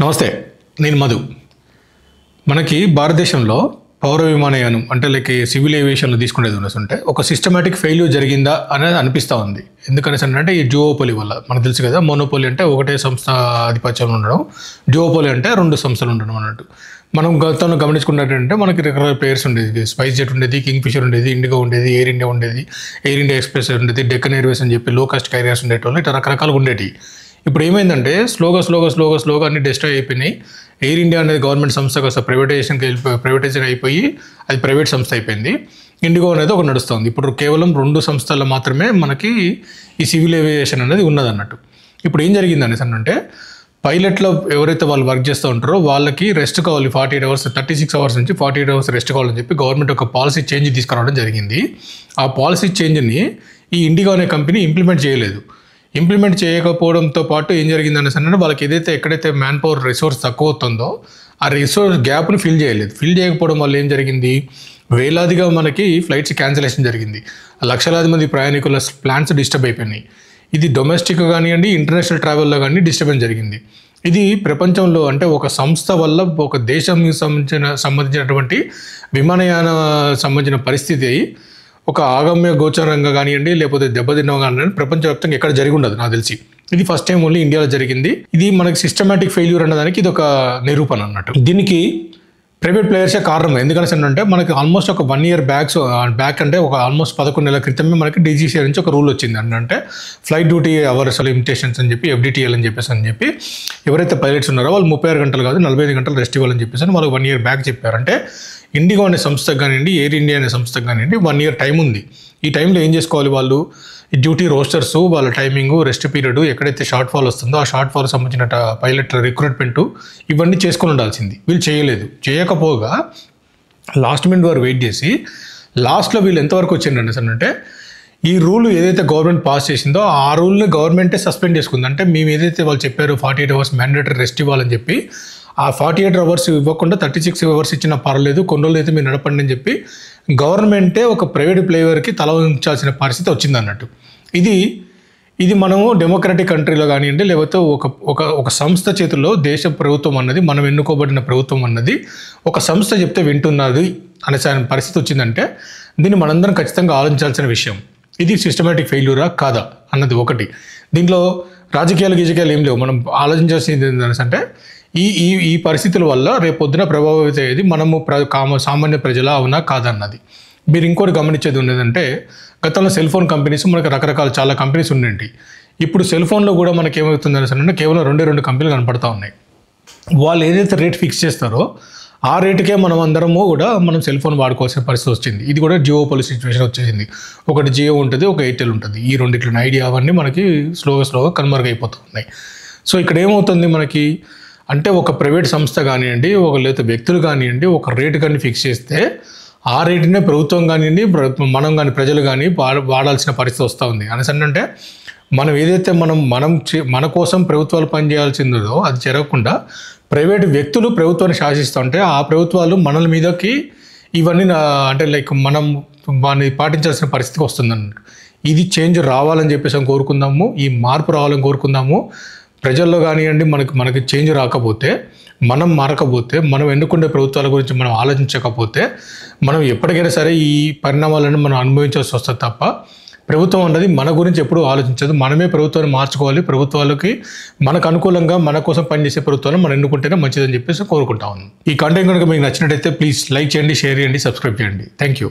నమస్తే, నేను మధు. మనకి భారతదేశంలో పౌర విమానయానం అంటే లైక్ సివిల్ ఏవియేషన్లో తీసుకునేది ఉన్నట్టుంటే ఒక సిస్టమేటిక్ ఫెయిల్యూర్ జరిగిందా అనేది అనిపిస్తూ ఉంది. ఎందుకనేసి అంటే ఈ జియోపోలి వల్ల మనకు తెలుసు కదా, మోనోపోలి అంటే ఒకటే సంస్థ ఆధిపత్యంలో ఉండడం, జియోపోలి అంటే రెండు సంస్థలు ఉండడం అన్నట్టు. మనం గతంలో గమనించుకున్నట్టంటే మనకి రకరకాల ప్లేయర్స్ ఉండేది. స్పైస్ జెట్ ఉండేది, కింగ్ ఫిషర్ ఉండేది, ఇండిగో ఉండేది, ఎయిర్ ఇండియా ఉండేది, ఎయిర్ ఇండియా ఎక్స్ప్రెస్ ఉండేది, డెక్కన్ ఎయిర్వేస్ అని చెప్పి లో కాస్ట్ క్యారియర్స్ ఉండేటోళ్ళు, ఇట్లా రకరకాలుగా ఉండేవి. ఇప్పుడు ఏమైందంటే స్లోగా అన్ని డిస్ట్రాయ్ అయిపోయినాయి. ఎయిర్ ఇండియా అనేది గవర్నమెంట్ సంస్థ కాస్త ప్రైవేటైజేషన్ అయిపోయి అది ప్రైవేట్ సంస్థ అయిపోయింది. ఇండిగో అనేది ఒక నడుస్తుంది. ఇప్పుడు కేవలం రెండు సంస్థల్లో మాత్రమే మనకి ఈ సివిల్ ఏవియేషన్ అనేది ఉన్నదన్నట్టు. ఇప్పుడు ఏం జరిగింది అనేసి అంటే పైలట్లో ఎవరైతే వాళ్ళు వర్క్ చేస్తూ ఉంటారో వాళ్ళకి రెస్ట్ కావాలి, 48 అవర్స్ 36 అవర్స్ నుంచి 48 అవర్స్ రెస్ట్ కావాలని చెప్పి గవర్నమెంట్ ఒక పాలసీ చేంజ్ తీసుకురావడం జరిగింది. ఆ పాలసీ చేంజ్ని ఈ ఇండిగో అనే కంపెనీ ఇంప్లిమెంట్ చేయలేదు. ఇంప్లిమెంట్ చేయకపోవడంతో పాటు ఏం జరిగింది అనేసి అంటే వాళ్ళకి ఎక్కడైతే మ్యాన్ పవర్ రిసోర్స్ తక్కువ అవుతుందో ఆ రిసోర్స్ గ్యాప్ని ఫిల్ చేయకపోవడం వల్ల ఏం జరిగింది, వేలాదిగా మనకి ఫ్లైట్స్ క్యాన్సిలేషన్ జరిగింది. లక్షలాది మంది ప్రయాణికుల ప్లాన్స్ డిస్టర్బ్ అయిపోయినాయి. ఇది డొమెస్టిక్ కానివ్వండి, ఇంటర్నేషనల్ ట్రావెల్లో కానీ డిస్టర్బెన్స్ జరిగింది. ఇది ప్రపంచంలో అంటే ఒక సంస్థ వల్ల ఒక దేశానికి సంబంధించినటువంటి విమానయాన సంబంధించిన పరిస్థితి ఒక ఆగమ్య గోచరంగా కానివ్వండి, లేకపోతే దెబ్బతిన్నాం కానీ ప్రపంచవ్యాప్తంగా ఎక్కడ జరిగి ఉండదు నాకు తెలిసి. ఇది ఫస్ట్ టైం ఓన్లీ ఇండియాలో జరిగింది. ఇది మనకి సిస్టమేటిక్ ఫెయిల్యూర్ అన్నదానికి ఇది ఒక నిరూపణ అన్నట్టు. దీనికి ప్రైవేట్ ప్లేయర్సే కారణం. ఎందుకని అంటే మనకి ఆల్మోస్ట్ ఒక 1 year బ్యాక్ అంటే ఒక ఆల్మోస్ట్ 11 నెలల క్రితమే మనకి డీజీసీ నుంచి ఒక రూల్ వచ్చింది. అంటే ఫ్లైట్ డ్యూటీ అవర్స్ లిమిటేషన్స్ అని చెప్పి FDTL అని చెప్పి ఎవరైతే పైలట్స్ ఉన్నారో వాళ్ళు 36 గంటలు కాదు 45 గంటలు రెస్ట్ ఇవ్వాలని చెప్పేసి వాళ్ళు 1 year బ్యాక్ చెప్పారు. అంటే ఇండిగో అనే సంస్థకు కానివ్వండి, ఎయిర్ ఇండియా అనే సంస్థకు కానివ్వండి 1 year టైం ఉంది. ఈ టైంలో ఏం చేసుకోవాలి వాళ్ళు, ఈ డ్యూటీ రోస్టర్స్, వాళ్ళ టైమింగు, రెస్ట్ పీరియడ్, ఎక్కడైతే షార్ట్ ఫాల్ వస్తుందో ఆ షార్ట్ ఫాల్ సంబంధించిన పైలట్ రిక్రూట్మెంటు ఇవన్నీ చేసుకొని ఉండాల్సింది. వీళ్ళు చేయకపోగా లాస్ట్ మినిట్ వరకు వెయిట్ చేసి లాస్ట్లో వీళ్ళు ఎంతవరకు వచ్చిందండి అంటే ఈ రూల్ ఏదైతే గవర్నమెంట్ పాస్ చేసిందో ఆ రూల్ని గవర్నమెంటే సస్పెండ్ చేసుకుంది. అంటే మేము ఏదైతే వాళ్ళు చెప్పారో 48 అవర్స్ మ్యాండేటరీ రెస్ట్ ఇవ్వాలని చెప్పి ఆ 48 అవర్స్ ఇవ్వకుండా 36 అవర్స్ ఇచ్చినా పర్లేదు, కొన్ని రోజులు అయితే మీరు నడపండి అని చెప్పి గవర్నమెంటే ఒక ప్రైవేట్ ప్లేయర్కి తల ఉంచాల్సిన పరిస్థితి వచ్చింది అన్నట్టు. ఇది మనము డెమోక్రటిక్ కంట్రీలో కానివ్వండి, లేకపోతే ఒక సంస్థ చేతుల్లో దేశ ప్రభుత్వం అన్నది, మనం ఎన్నుకోబడిన ప్రభుత్వం అన్నది ఒక సంస్థ చెప్తే వింటున్నది అనే పరిస్థితి వచ్చిందంటే దీన్ని మనందరం ఖచ్చితంగా ఆలోచించాల్సిన విషయం. ఇది సిస్టమేటిక్ ఫెయిల్యూరా కాదా అన్నది ఒకటి. దీంట్లో రాజకీయాలు ఏం లేవు. మనం ఆలోచించాల్సింది ఏంటంటే ఈ పరిస్థితుల వల్ల రేపొద్దున ప్రభావితం అయ్యేది మనము సామాన్య ప్రజల అవునా కాదన్నది. మీరు ఇంకోటి గమనించేది ఉన్నదంటే గతంలో సెల్ ఫోన్ కంపెనీస్ మనకి రకరకాల చాలా కంపెనీస్ ఉండేవి. ఇప్పుడు సెల్ ఫోన్లో కూడా మనకి ఏమవుతుంది అంటే కేవలం 2 కంపెనీలు కనపడతా ఉన్నాయి. వాళ్ళు ఏదైతే రేట్ ఫిక్స్ చేస్తారో ఆ రేటుకే మనం సెల్ ఫోన్ వాడుకోవాల్సిన పరిస్థితి వచ్చింది. ఇది కూడా జియోపోలి సిచ్యువేషన్ వచ్చేసింది. ఒకటి జియో ఉంటుంది, ఒక ఎయిర్టెల్ ఉంటుంది. ఈ రెండిట్లో ఐడియా అవన్నీ మనకి స్లోగా కనుమరుగైపోతూ ఉన్నాయి. సో ఇక్కడ ఏమవుతుంది మనకి అంటే ఒక ప్రైవేట్ సంస్థ కానివ్వండి, లేదా వ్యక్తులు కానివ్వండి, ఒక రేటు కానీ ఫిక్స్ చేస్తే ఆ రేటునే ప్రభుత్వం కానివ్వండి, మనం కానీ ప్రజలు కానీ వాడాల్సిన పరిస్థితి వస్తూ ఉంది. అంటే మనం ఏదైతే మన కోసం ప్రభుత్వాలు పనిచేయాల్సిందో అది జరగకుండా ప్రైవేటు వ్యక్తులు ప్రభుత్వాన్ని శాసిస్తూ ఉంటే ఆ ప్రభుత్వాలు మనల మీదకి ఇవన్నీ అంటే లైక్ మనం వాటిని పాటించాల్సిన పరిస్థితికి వస్తుందన్నట్టు. ఇది చేంజ్ రావాలని చెప్పేసి కోరుకుందాము, ఈ మార్పు రావాలని కోరుకుందాము. ప్రజల్లో కానివ్వండి మనకి చేంజ్ రాకపోతే, మనం మారకపోతే, మనం ఎన్నుకునే ప్రభుత్వాల గురించి మనం ఆలోచించకపోతే మనం ఎప్పటికైనా సరే ఈ పరిణామాలను మనం అనుభవించాల్సి వస్తుంది తప్ప ప్రభుత్వం అన్నది మన గురించి ఎప్పుడూ ఆలోచించదు. మనమే ప్రభుత్వాన్ని మార్చుకోవాలి. ప్రభుత్వాలకి మనకు అనుకూలంగా మన కోసం పనిచేసే ప్రభుత్వాలను మనం ఎన్నుకుంటేనే మంచిదని చెప్పేసి కోరుకుంటా ఉన్నాం. ఈ కంటెంట్ కనుక మీకు నచ్చినట్టయితే ప్లీజ్ లైక్ చేయండి, షేర్ చేయండి, సబ్స్క్రైబ్ చేయండి. Thank you.